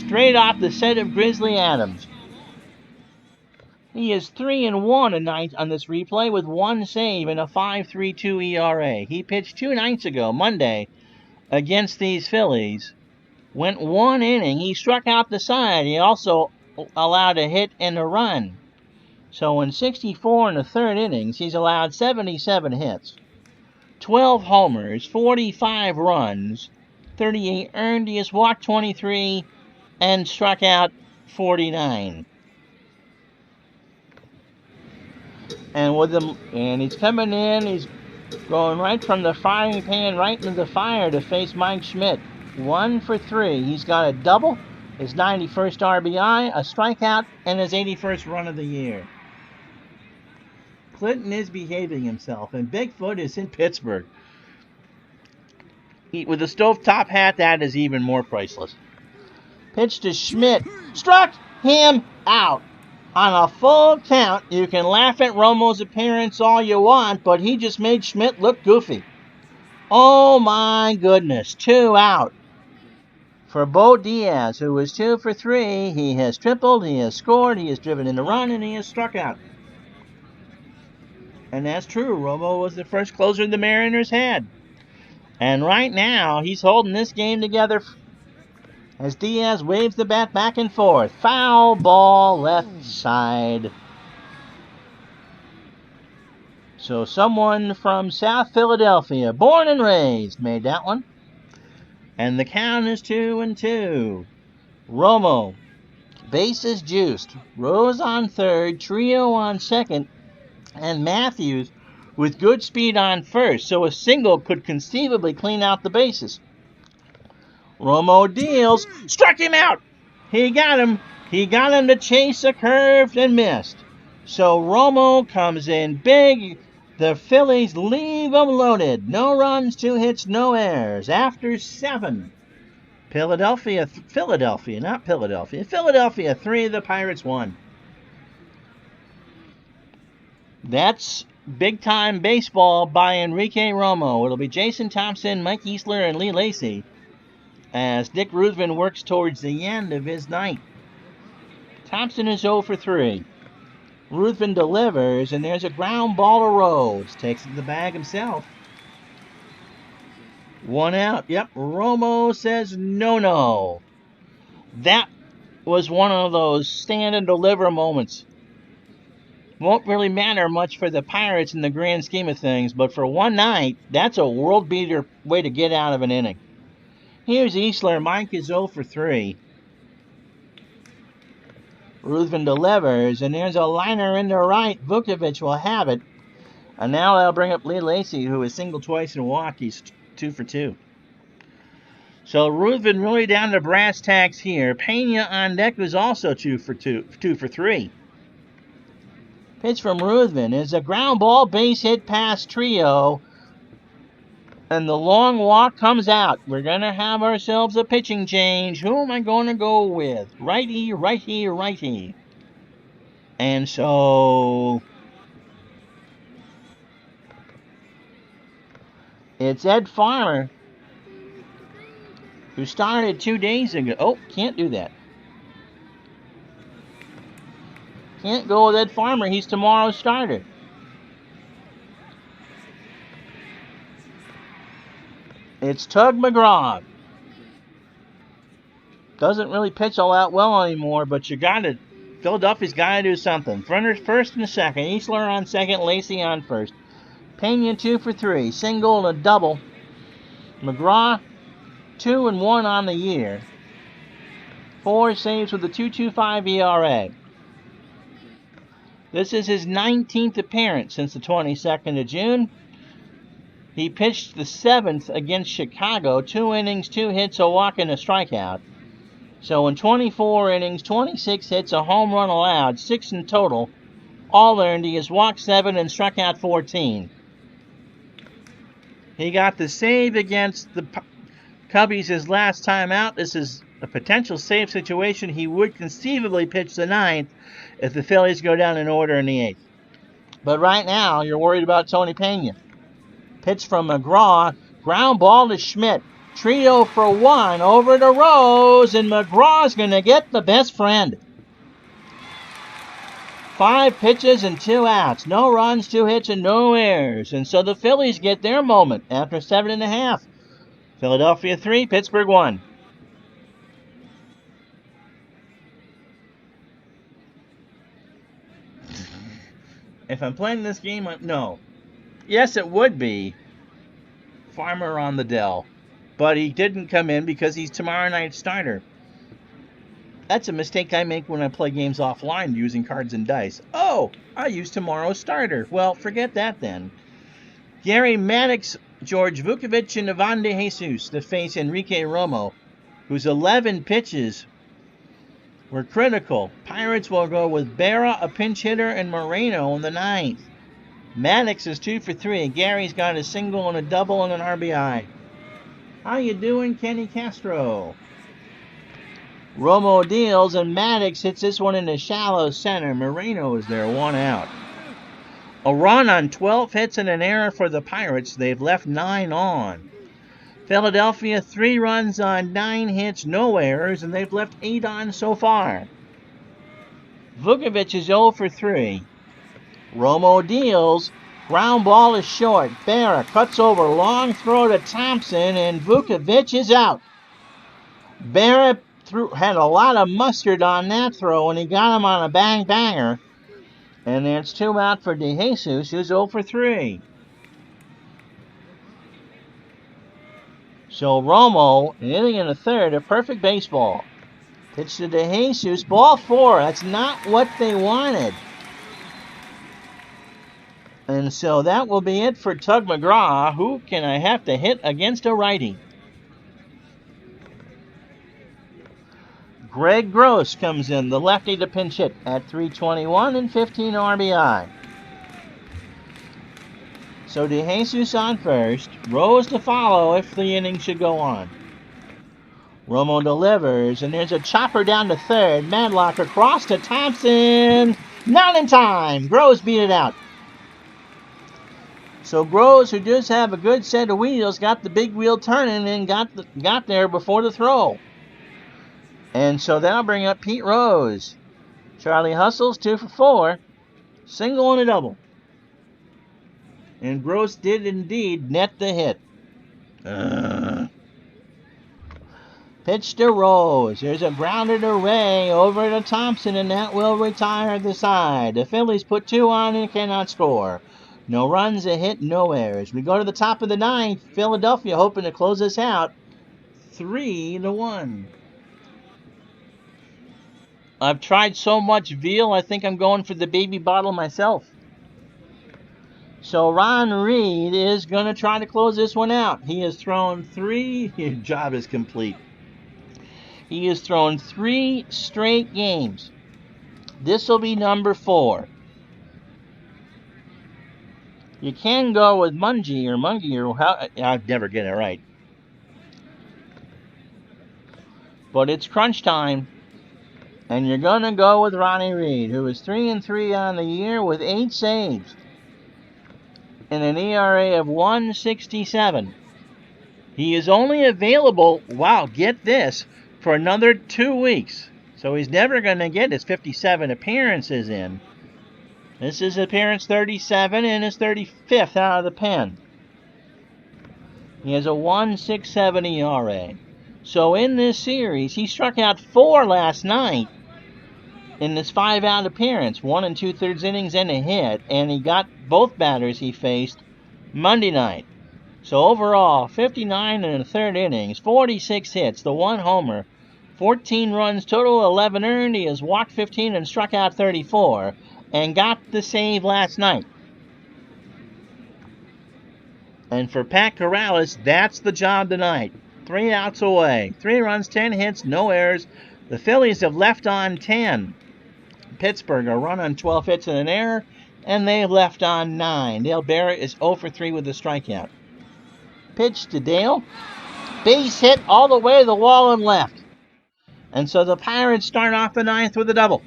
straight off the set of Grizzly Adams. He is 3-1 tonight on this replay with 1 save and a 5.32 ERA. He pitched 2 nights ago, Monday, against these Phillies. Went 1 inning. He struck out the side. He also allowed a hit and a run. So in 64 1/3 innings, he's allowed 77 hits. 12 homers, 45 runs, 38 earned. He has walked 23 and struck out 49. And he's coming in. He's going right from the frying pan right into the fire to face Mike Schmidt. 1 for 3. He's got a double, his 91st RBI, a strikeout, and his 81st run of the year. Clinton is behaving himself, and Bigfoot is in Pittsburgh. With a stovetop hat, that is even more priceless. Pitch to Schmidt. Struck him out. On a full count, you can laugh at Romo's appearance all you want, but he just made Schmidt look goofy. Oh my goodness, 2 out for Bo Diaz, who was 2 for 3. He has tripled, he has scored, he has driven in a run, and he has struck out. And that's true. Romo was the first closer the Mariners had. And right now, he's holding this game together as Diaz waves the bat back and forth. Foul ball left side. So someone from South Philadelphia, born and raised, made that one. And the count is 2-2. Romo, bases juiced. Rose on third, Trio on second, and Matthews with good speed on first, so a single could conceivably clean out the bases. Romo deals, struck him out. He got him. He got him to chase a curve and missed. So Romo comes in big. The Phillies leave them loaded. No runs, 2 hits, no errors. After 7. Philadelphia 3, the Pirates 1. That's big-time baseball by Enrique Romo. It'll be Jason Thompson, Mike Easler, and Lee Lacy as Dick Rhoden works towards the end of his night. Thompson is 0 for 3. Rhoden delivers, and there's a ground ball to Rhodes. Takes it to the bag himself. 1 out. Yep, Romo says no. That was one of those stand and deliver moments. Won't really matter much for the Pirates in the grand scheme of things, but for one night, that's a world-beater way to get out of an inning. Here's Easler. Mike is 0 for 3. Rhoden delivers, and there's a liner into right. Vukovic will have it. And now I'll bring up Lee Lacy, who has singled twice and walked. He's 2 for 2. So Rhoden really down to brass tacks here. Pena on deck was also 2 for 3. Pitch from Rhoden is a ground ball, base hit past Trio. And the long walk comes out. We're going to have ourselves a pitching change. Who am I going to go with? Righty, righty, righty. And so it's Ed Farmer, who started 2 days ago. Oh, can't do that. Can't go with Ed Farmer. He's tomorrow's starter. It's Tug McGraw. Doesn't really pitch all that well anymore, but Philadelphia's got to do something. Runners first and second. Easler on second. Lacy on first. Pena 2 for 3. Single and a double. McGraw 2-1 on the year. 4 saves with a 2.25 ERA. This is his 19th appearance since the 22nd of June. He pitched the 7th against Chicago. 2 innings, 2 hits, a walk, and a strikeout. So in 24 innings, 26 hits, a home run allowed, 6 in total. All earned. He has walked 7 and struck out 14. He got the save against the Cubbies his last time out. This is a potential save situation. He would conceivably pitch the 9th if the Phillies go down in order in the 8th. But right now, you're worried about Tony Pena. Pitch from McGraw. Ground ball to Schmidt. Trio for 1 over to Rose, and McGraw's going to get the best friend. 5 pitches and 2 outs. No runs, 2 hits, and no errors. And so the Phillies get their moment after 7.5. Philadelphia 3, Pittsburgh 1. If I'm playing this game, no. Yes, it would be Farmer on the Dell. But he didn't come in because he's tomorrow night's starter. That's a mistake I make when I play games offline using cards and dice. Oh, I used tomorrow's starter. Well, forget that then. Gary Maddox, George Vukovic, and Ivan De Jesus to face Enrique Romo, whose 11 pitches were critical. Pirates will go with Berra, a pinch hitter, and Moreno in the 9th. Maddox is 2 for 3. Gary's got a single and a double and an RBI. How you doing, Kenny Castro? Romo deals, and Maddox hits this one in the shallow center. Moreno is there, 1 out. A run on 12 hits and an error for the Pirates. They've left 9 on. Philadelphia, 3 runs on 9 hits, no errors, and they've left 8 on so far. Vukovich is 0 for 3. Romo deals. Ground ball is short. Berra cuts over. Long throw to Thompson, and Vukovich is out. Berra had a lot of mustard on that throw, and he got him on a bang-banger. And it's 2 out for DeJesus, who's 0 for 3. So Romo, hitting in the third, a perfect baseball. Pitch to DeJesus, ball 4. That's not what they wanted. And so that will be it for Tug McGraw. Who can I have to hit against a righty? Greg Gross comes in, the lefty to pinch hit at 321 and 15 RBI. So DeJesus on first, Rose to follow if the inning should go on. Romo delivers, and there's a chopper down to third. Madlock across to Thompson. Not in time. Gross beat it out. So Gross, who does have a good set of wheels, got the big wheel turning and got there before the throw. And so that'll bring up Pete Rose. Charlie hustles 2 for 4. Single and a double. And Gross did indeed net the hit. Pitch to Rose. There's a grounder to Ray over to Thompson, and that will retire the side. The Phillies put 2 on and cannot score. No runs, a hit, no errors. We go to the top of the 9th. Philadelphia hoping to close this out 3-1. I've tried so much veal, I think I'm going for the baby bottle myself. So Ron Reed is going to try to close this one out. He has thrown 3. Your job is complete. He has thrown 3 straight games. This will be number 4. You can go with Mungie or how I'll never get it right. But it's crunch time. And you're going to go with Ronnie Reed, who is 3-3 on the year with 8 saves. And an ERA of 1.67. He is only available, wow, get this, for another 2 weeks. So he's never going to get his 57 appearances in. This is appearance 37 and his 35th out of the pen. He has a 1.67 ERA. So in this series, he struck out 4 last night in this 5-out appearance. 1 2/3 innings and a hit. And he got both batters he faced Monday night. So overall, 59 1/3 innings, 46 hits, the 1 homer, 14 runs, total 11 earned. He has walked 15 and struck out 34. And got the save last night. And for Pat Corrales, that's the job tonight. 3 outs away. 3 runs, 10 hits, no errors. The Phillies have left on 10. Pittsburgh, a run on 12 hits and an error. And they've left on 9. Dale Barrett is 0 for 3 with a strikeout. Pitch to Dale. Base hit all the way to the wall and left. And so the Pirates start off the 9th with a double.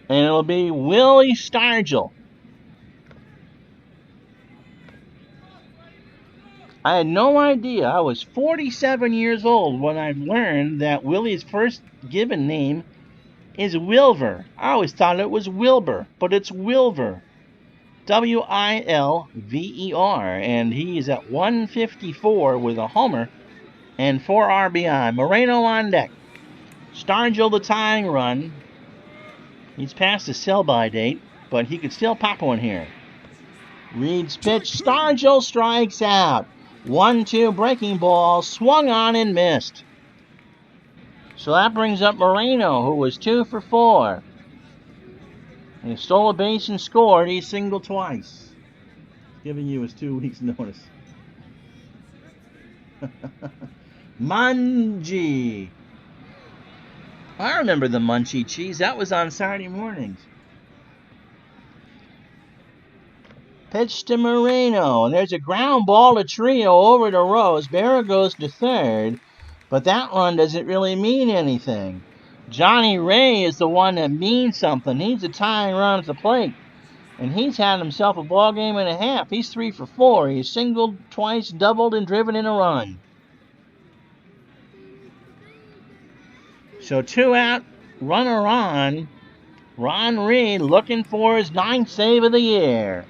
And it'll be Willie Stargell. I had no idea. I was 47 years old when I learned that Willie's first given name is Wilver. I always thought it was Wilbur, but it's Wilver. Wilver. And he is at 154 with a homer and 4 RBI. Moreno on deck. Stargell the tying run. He's past the sell-by date, but he could still pop one here. Reed's pitch. Stargell strikes out. 1-2 breaking ball. Swung on and missed. So that brings up Moreno, who was 2 for 4. He stole a base and scored. He singled twice. Giving you his 2 weeks' notice. Mungie. I remember the Munchie cheese. That was on Saturday mornings. Pitch to Moreno. And there's a ground ball to Trio over to Rose. Berra goes to third. But that run doesn't really mean anything. Johnny Ray is the one that means something. He's a tying run at the plate. And he's had himself a ball game and a half. He's 3 for 4. He's singled twice, doubled, and driven in a run. So 2 out, runner on. Ron Reed looking for his 9th save of the year.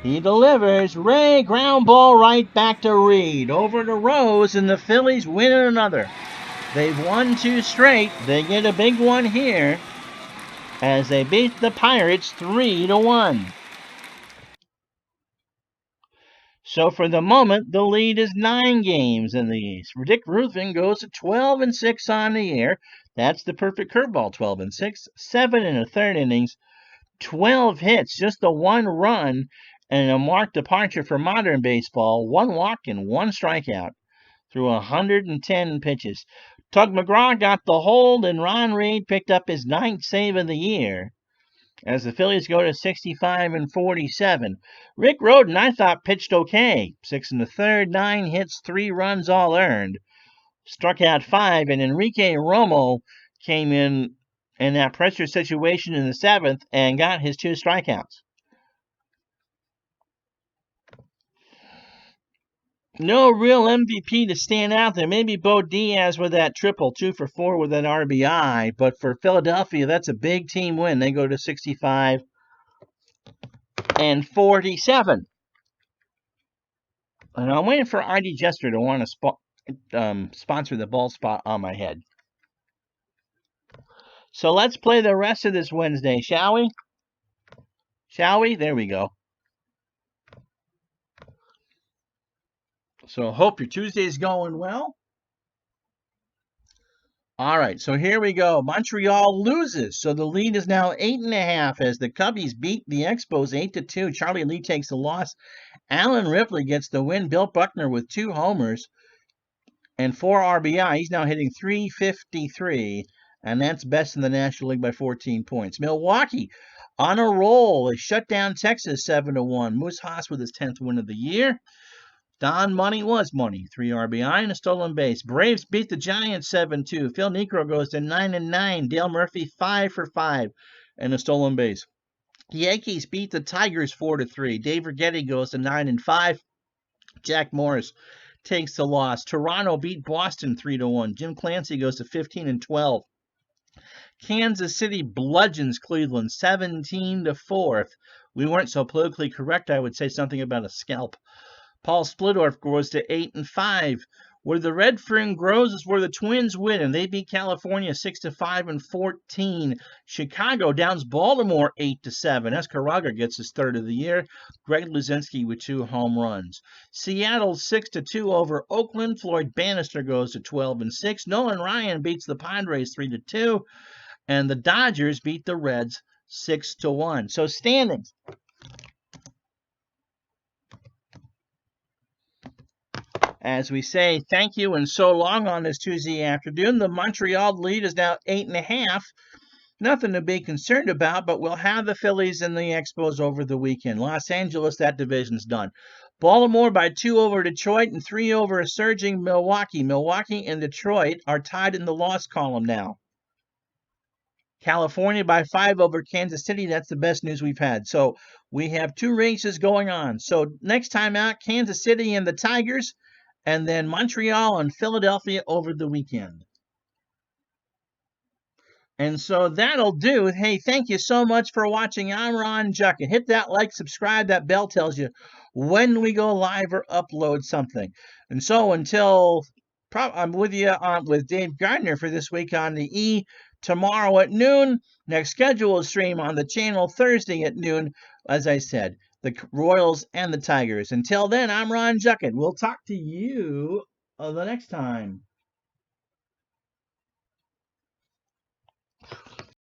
He delivers. Ray, ground ball right back to Reed. Over to Rose, and the Phillies win another. They've won 2 straight. They get a big one here as they beat the Pirates 3-1. So for the moment, the lead is 9 games in the East. Dick Ruthven goes to 12-6 on the year. That's the perfect curveball, 12-6, 7 1/3 innings, 12 hits, just the 1 run, and a marked departure for modern baseball, 1 walk and 1 strikeout through 110 pitches. Tug McGraw got the hold, and Ron Reed picked up his 9th save of the year as the Phillies go to 65-47. Rick Rhoden, I thought, pitched okay. 6 1/3, 9 hits, 3 runs, all earned. Struck out 5, and Enrique Romo came in that pressure situation in the 7th and got his 2 strikeouts. No real MVP to stand out there. Maybe Bo Diaz with that triple, 2 for 4 with an RBI. But for Philadelphia, that's a big team win. They go to 65-47. And I'm waiting for ID Jester to want to sponsor the ball spot on my head. So let's play the rest of this Wednesday, shall we? Shall we? There we go. So hope your Tuesday's going well. All right, so here we go. Montreal loses, so the lead is now 8.5 as the Cubbies beat the Expos 8-2. Charlie Lee takes the loss. Alan Ripley gets the win. Bill Buckner with 2 homers and 4 RBI. He's now hitting .353, and that's best in the National League by 14 points. Milwaukee on a roll. They shut down Texas 7-1. Moose Haas with his 10th win of the year. Don Money was money. 3 RBI and a stolen base. Braves beat the Giants 7-2. Phil Niekro goes to 9-9. Dale Murphy 5 for 5 and a stolen base. Yankees beat the Tigers 4-3. Dave Righetti goes to 9-5. Jack Morris takes the loss. Toronto beat Boston 3-1. Jim Clancy goes to 15-12. Kansas City bludgeons Cleveland 17-4. If we weren't so politically correct, I would say something about a scalp. Paul Splittorff grows to 8-5. Where the red fern grows is where the Twins win, and they beat California 6-5-14. Chicago downs Baltimore 8-7. Escarraga gets his 3rd of the year. Greg Luzinski with 2 home runs. Seattle 6-2 over Oakland. Floyd Bannister goes to 12-6. Nolan Ryan beats the Padres 3-2, and the Dodgers beat the Reds 6-1. So standings. As we say thank you and so long on this Tuesday afternoon, the Montreal lead is now 8.5. Nothing to be concerned about, but we'll have the Phillies and the Expos over the weekend. Los Angeles, that division's done. Baltimore by 2 over Detroit and 3 over a surging Milwaukee. Milwaukee and Detroit are tied in the loss column now. California by 5 over Kansas City. That's the best news we've had. So we have 2 races going on. So next time out, Kansas City and the Tigers, and then Montreal and Philadelphia over the weekend. And so that'll do. Hey, thank you so much for watching. I'm Ron Juckett. Hit that like, subscribe. That bell tells you when we go live or upload something. And so until I'm with you with Dave Gardner for this week on the E tomorrow at noon. Next scheduled stream on the channel Thursday at noon. As I said, the Royals and the Tigers. Until then, I'm Ron Juckett. We'll talk to you the next time.